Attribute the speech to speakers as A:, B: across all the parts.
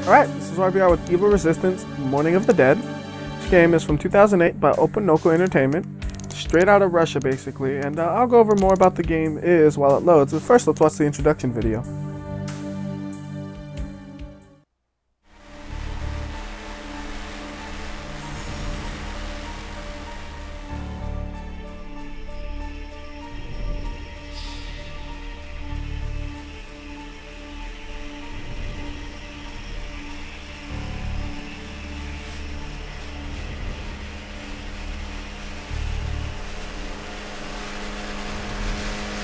A: Alright, this is WhyBeAre with Evil Resistance, Morning of the Dead. This game is from 2008 by Oponoko Entertainment. Straight out of Russia, basically, and I'll go over more about the game while it loads. But first, let's watch the introduction video.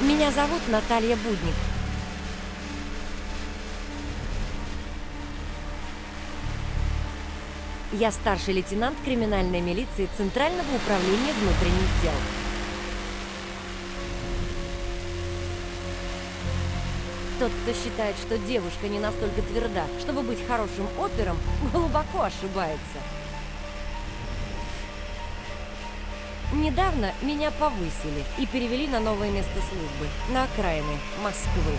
B: Меня зовут Наталья Будник. Я старший лейтенант криминальной милиции Центрального управления внутренних дел. Тот, кто считает, что девушка не настолько тверда, чтобы быть хорошим опером, глубоко ошибается. Недавно меня повысили и перевели на новое место службы, на окраины Москвы.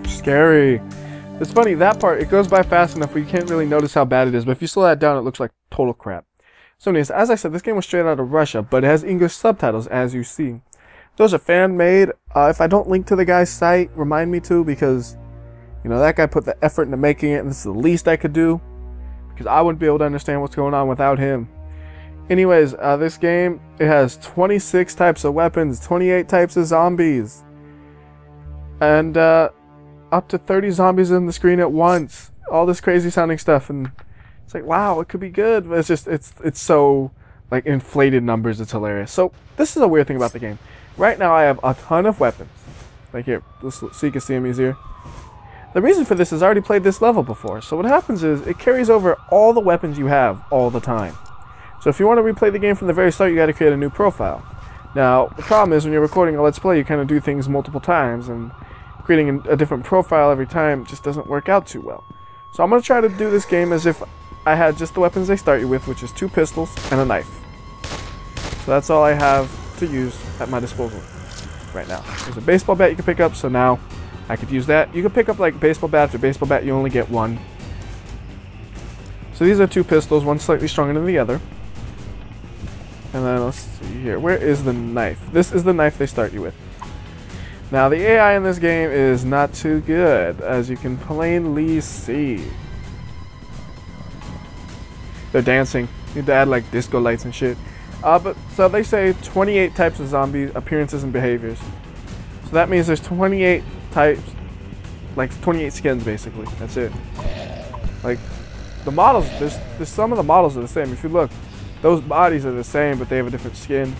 A: Scary. It's funny, that part, it goes by fast enough where you can't really notice how bad it is, but if you slow that down, it looks like total crap. So anyways, as I said, this game was straight out of Russia, but it has English subtitles, as you see. Those are fan-made. If I don't link to the guy's site, remind me to, because, you know, that guy put the effort into making it, and this is the least I could do, because I wouldn't be able to understand what's going on without him. Anyways, this game, it has 26 types of weapons, 28 types of zombies, and up to 30 zombies in the screen at once. All this crazy sounding stuff, and it's like, wow, it could be good, but it's just, it's so, like, inflated numbers, it's hilarious. So, this is a weird thing about the game. Right now, I have a ton of weapons. Like here, so you can see them easier. The reason for this is I already played this level before, so what happens is, it carries over all the weapons you have all the time. So if you want to replay the game from the very start, you gotta create a new profile. Now, the problem is, when you're recording a Let's Play, you kind of do things multiple times, and creating a different profile every time just doesn't work out too well. So I'm going to try to do this game as if I had just the weapons they start you with, which is 2 pistols and a knife. So that's all I have to use at my disposal right now. There's a baseball bat you can pick up, so now I could use that. You can pick up like baseball bat after baseball bat, you only get 1. So these are 2 pistols, one slightly stronger than the other. And then let's see here, where is the knife? This is the knife they start you with. Now the AI in this game is not too good, as you can plainly see. They're dancing. You need to add like disco lights and shit. But so they say 28 types of zombie appearances and behaviors. So that means there's 28 types, like 28 skins basically. That's it. Like the models, there's some of the models are the same. If you look, those bodies are the same, but they have a different skin.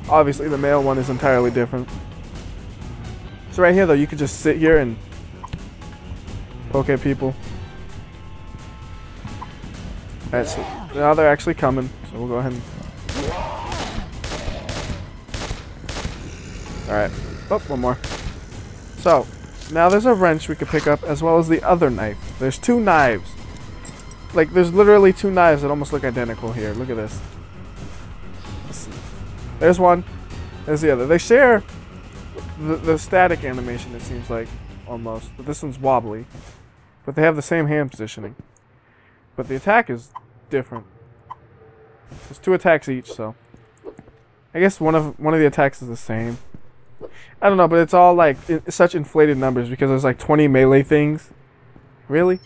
A: Obviously the male one is entirely different. So right here though, you could just sit here and poke at people. Alright, so now they're actually coming, so we'll go ahead and... Alright, oh, one more. So, now there's a wrench we could pick up as well as the other knife. There's 2 knives. Like, there's literally 2 knives that almost look identical here. Look at this. There's one, there's the other. They share the static animation, it seems like, almost. But this one's wobbly. But they have the same hand positioning. But the attack is different. There's 2 attacks each, so I guess one of the attacks is the same. I don't know, but it's all like such inflated numbers because there's like 20 melee things. Really?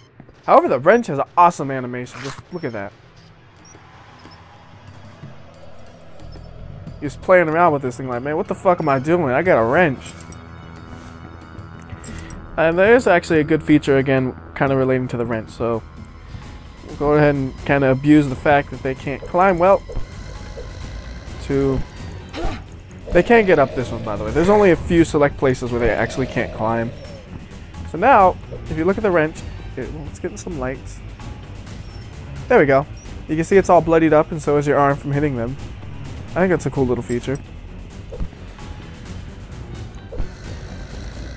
A: However, the wrench has an awesome animation. Just look at that. He's playing around with this thing like, man, what the fuck am I doing? I got a wrench. And there's actually a good feature, again, kind of relating to the wrench, so we'll go ahead and kind of abuse the fact that they can't climb. Well, they can't get up this one, by the way. There's only a few select places where they actually can't climb. So now, if you look at the wrench, let's get some lights. There we go. You can see it's all bloodied up, and so is your arm from hitting them. I think that's a cool little feature.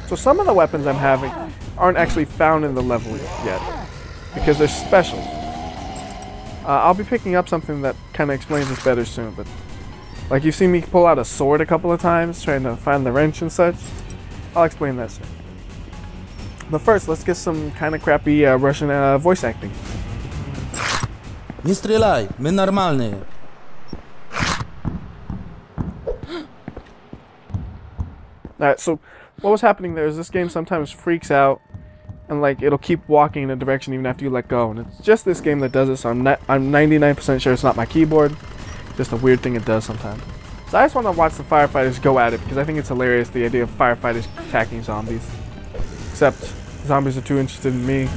A: So some of the weapons I'm having aren't actually found in the level yet, because they're special. I'll be picking up something that kind of explains this better soon, but like you've seen me pull out a sword a couple of times trying to find the wrench and such. I'll explain that soon. But first, let's get some kind of crappy Russian voice acting.
C: Не стреляй, мы нормальные.
A: Alright, so what was happening there is this game sometimes freaks out and like it'll keep walking in a direction even after you let go, and it's just this game that does it, so I'm 99% sure it's not my keyboard. Just a weird thing it does sometimes. So I just want to watch the firefighters go at it because I think it's hilarious, the idea of firefighters attacking zombies. Except zombies are too interested in me.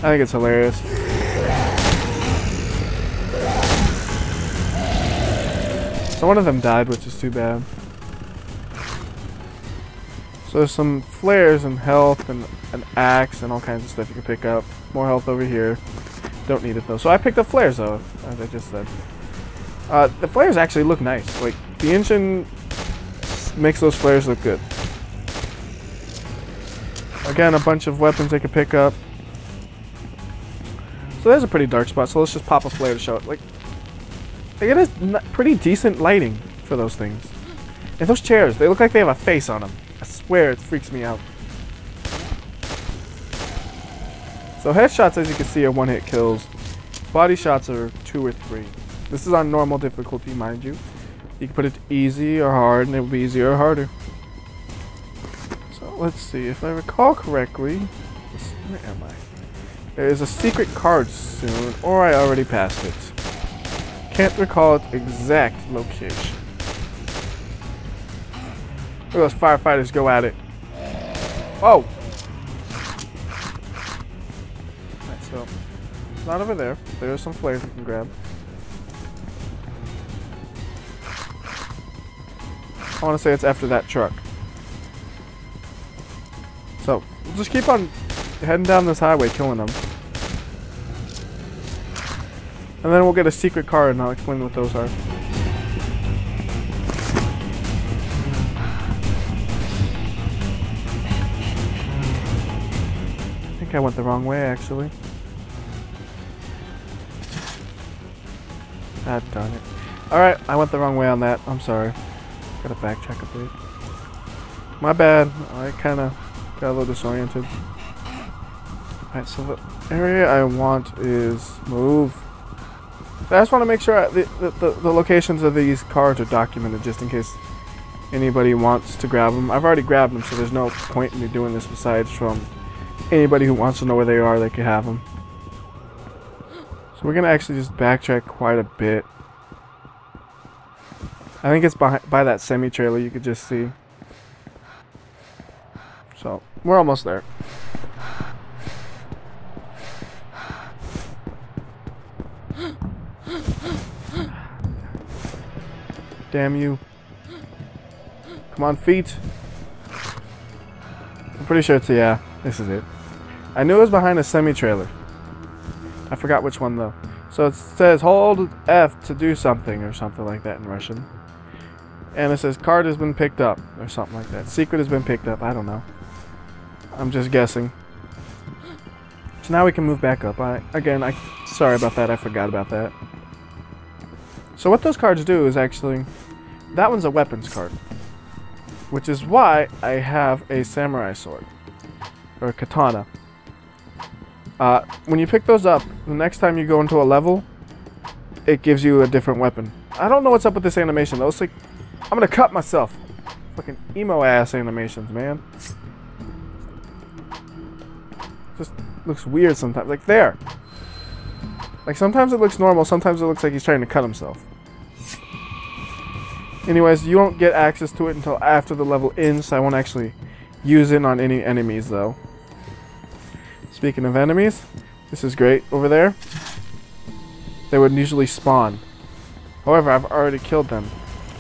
A: I think it's hilarious. So one of them died, which is too bad. So there's some flares and health and an axe and all kinds of stuff you can pick up. More health over here. Don't need it though. So I picked up flares though, as I just said. The flares actually look nice. Like the engine makes those flares look good. Again, a bunch of weapons they could pick up. So there's a pretty dark spot. So let's just pop a flare to show it. Like it is pretty decent lighting for those things. And those chairs, they look like they have a face on them. I swear it freaks me out. So headshots, as you can see, are one-hit kills. Body shots are 2 or 3. This is on normal difficulty, mind you. You can put it to easy or hard, and it will be easier or harder. So let's see, if I recall correctly, where am I? There is a secret card soon, or I already passed it. Can't recall its exact location. Look at those firefighters go at it. Whoa! Alright, so it's not over there. There are some flares we can grab. I want to say it's after that truck. So we'll just keep on heading down this highway, killing them. And then we'll get a secret card and I'll explain what those are. I think I went the wrong way, actually. God darn it. Alright, I went the wrong way on that. I'm sorry. Gotta backtrack a bit. My bad. I kinda got a little disoriented. Alright, so the area I want is move. I just want to make sure the locations of these cards are documented just in case anybody wants to grab them. I've already grabbed them, so there's no point in me doing this besides from anybody who wants to know where they are, they can have them. So we're going to actually just backtrack quite a bit. I think it's by that semi-trailer you could just see. So, we're almost there. Damn you. Come on, feet. I'm pretty sure it's, yeah, this is it. I knew it was behind a semi-trailer. I forgot which one though. So it says hold F to do something or something like that in Russian. And it says card has been picked up or something like that. Secret has been picked up. I don't know. I'm just guessing. So now we can move back up. Sorry about that. I forgot about that. So what those cards do is actually, that one's a weapons card, which is why I have a samurai sword or a katana. When you pick those up, the next time you go into a level, it gives you a different weapon. I don't know what's up with this animation though. It's like, I'm gonna cut myself. Fucking emo ass animations, man. Just looks weird sometimes. Like there. Like sometimes it looks normal, sometimes it looks like he's trying to cut himself. Anyways, you won't get access to it until after the level ends, so I won't actually use it on any enemies though. Speaking of enemies, this is great. Over there, they would usually spawn. However, I've already killed them,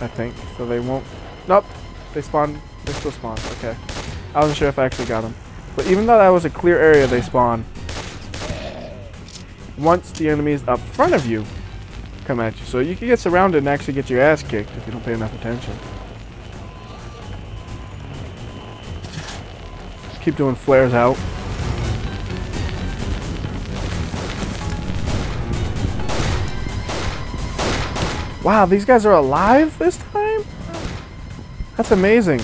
A: I think, so they won't. Nope, they spawn. They still spawn. Okay, I wasn't sure if I actually got them, but even though that was a clear area, they spawn. Once the enemies up front of you come at you, so you can get surrounded and actually get your ass kicked if you don't pay enough attention. keep doing flares out. Wow, these guys are alive this time? That's amazing.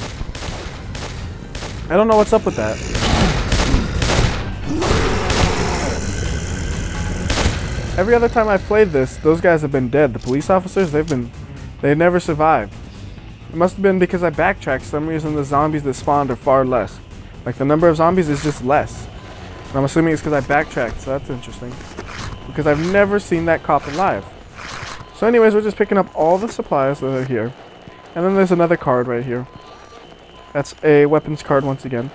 A: I don't know what's up with that. Every other time I've played this, those guys have been dead. The police officers, they've never survived. It must have been because I backtracked. For some reason the zombies that spawned are far less. Like the number of zombies is just less. And I'm assuming it's because I backtracked, so that's interesting. Because I've never seen that cop alive. So anyways, we're just picking up all the supplies that are here. And then there's another card right here. That's a weapons card once again.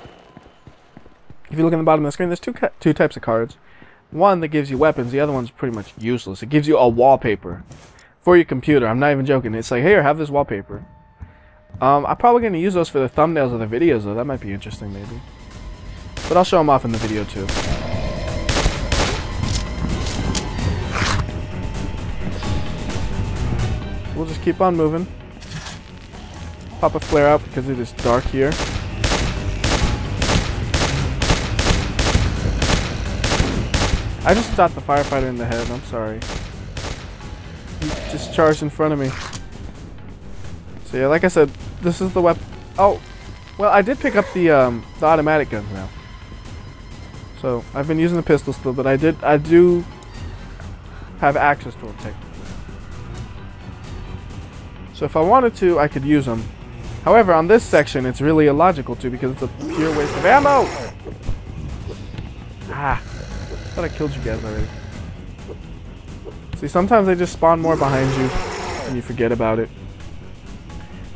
A: If you look at the bottom of the screen, there's two types of cards. One that gives you weapons, the other one's pretty much useless. It gives you a wallpaper for your computer. I'm not even joking. It's like, here, have this wallpaper. I'm probably going to use those for the thumbnails of the videos, though. That might be interesting, maybe. But I'll show them off in the video, too. We'll just keep on moving. Pop a flare out because it is dark here. I just shot the firefighter in the head. I'm sorry. He just charged in front of me. So yeah, like I said, this is the weapon. Oh, well, I did pick up the automatic guns now. So I've been using the pistol still, but I do have access to them technically. So if I wanted to, I could use them. However, on this section, it's really illogical to because it's a pure waste of ammo. Ah, I thought I killed you guys already. See, sometimes they just spawn more behind you, and you forget about it.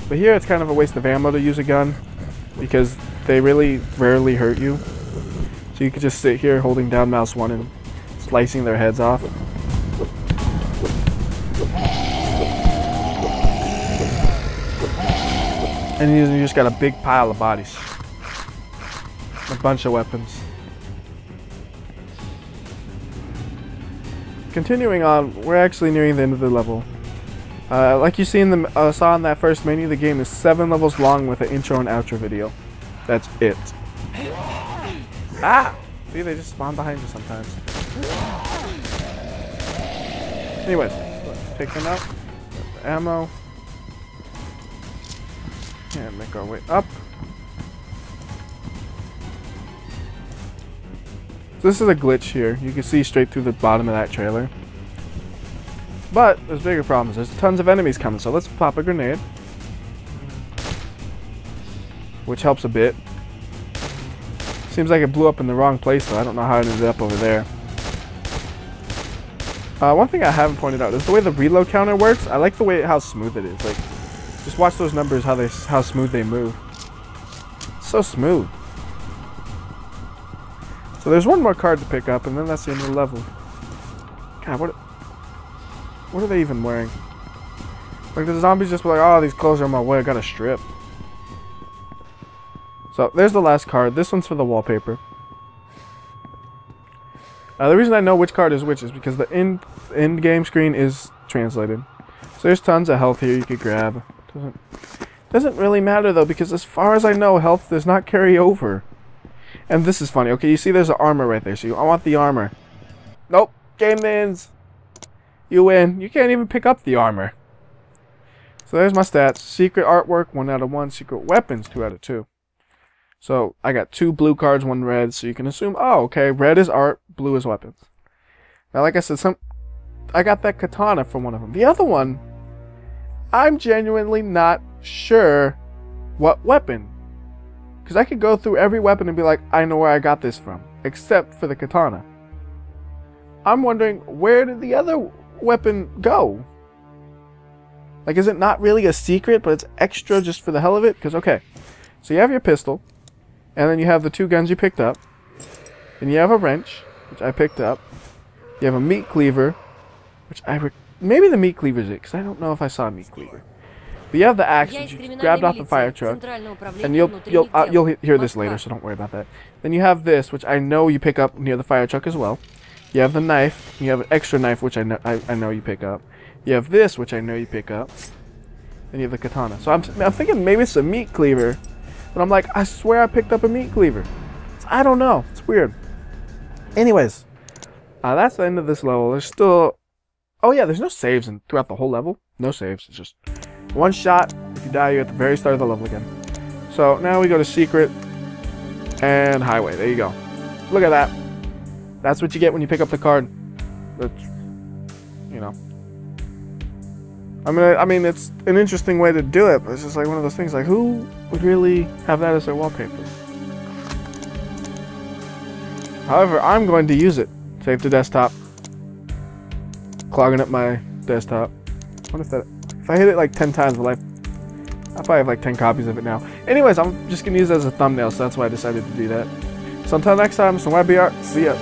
A: But here, it's kind of a waste of ammo to use a gun because they really rarely hurt you. So you could just sit here holding down mouse 1 and slicing their heads off. And you just got a big pile of bodies. A bunch of weapons. Continuing on, we're actually nearing the end of the level. Like you saw in that first menu, the game is 7 levels long with an intro and outro video. That's it. Ah! See, they just spawn behind you sometimes. Anyways, take them out. Ammo. And make our way up. So this is a glitch here. You can see straight through the bottom of that trailer. But there's bigger problems. There's tons of enemies coming, so let's pop a grenade. Which helps a bit. Seems like it blew up in the wrong place though. I don't know how it ended up over there. One thing I haven't pointed out is the way the reload counter works. I like the way how smooth it is. Like, just watch those numbers, how smooth they move. It's so smooth. So there's one more card to pick up, and then that's the end of the level. God, what are they even wearing? Like, the zombies just were like, oh, these clothes are on my way, I gotta strip. So there's the last card. This one's for the wallpaper. The reason I know which card is which is because the end game screen is translated. So there's tons of health here you could grab. Doesn't really matter though, because as far as I know, health does not carry over. And this is funny. Okay, you see there's an armor right there, so I want the armor. Nope, game ends. You win. You can't even pick up the armor. So there's my stats. Secret artwork, 1 out of 1. Secret weapons, 2 out of 2. So I got 2 blue cards, 1 red, so you can assume, oh, okay, red is art, blue is weapons. Now, like I said, I got that katana from one of them. The other one, I'm genuinely not sure what weapon. Because I could go through every weapon and be like, I know where I got this from. Except for the katana. I'm wondering, where did the other weapon go? Like, is it not really a secret, but it's extra just for the hell of it? Because, okay, so you have your pistol. And then you have the 2 guns you picked up. And you have a wrench, which I picked up. You have a meat cleaver, which maybe the meat cleaver is it, because I don't know if I saw a meat cleaver. But you have the axe that you grabbed off the fire truck, and you'll hear this later, so don't worry about that. Then you have this, which I know you pick up near the fire truck as well. You have the knife. You have an extra knife, which I know you pick up. You have this, which I know you pick up. And you have the katana. So I'm thinking maybe it's a meat cleaver, but I'm like, I swear I picked up a meat cleaver. I don't know. It's weird. Anyways, that's the end of this level. There's still... Oh yeah, there's no saves throughout the whole level. No saves. It's just one shot. If you die, you're at the very start of the level again. So now we go to secret and highway. There you go. Look at that. That's what you get when you pick up the card. That's, you know. I mean, it's an interesting way to do it, but it's just like one of those things. Like, who would really have that as their wallpaper? However, I'm going to use it. Save to desktop. Clogging up my desktop. What if I hit it like 10 times, will I probably have like 10 copies of it now. Anyways, I'm just gonna use it as a thumbnail, so that's why I decided to do that. So until next time, so WhyBeAre, see ya.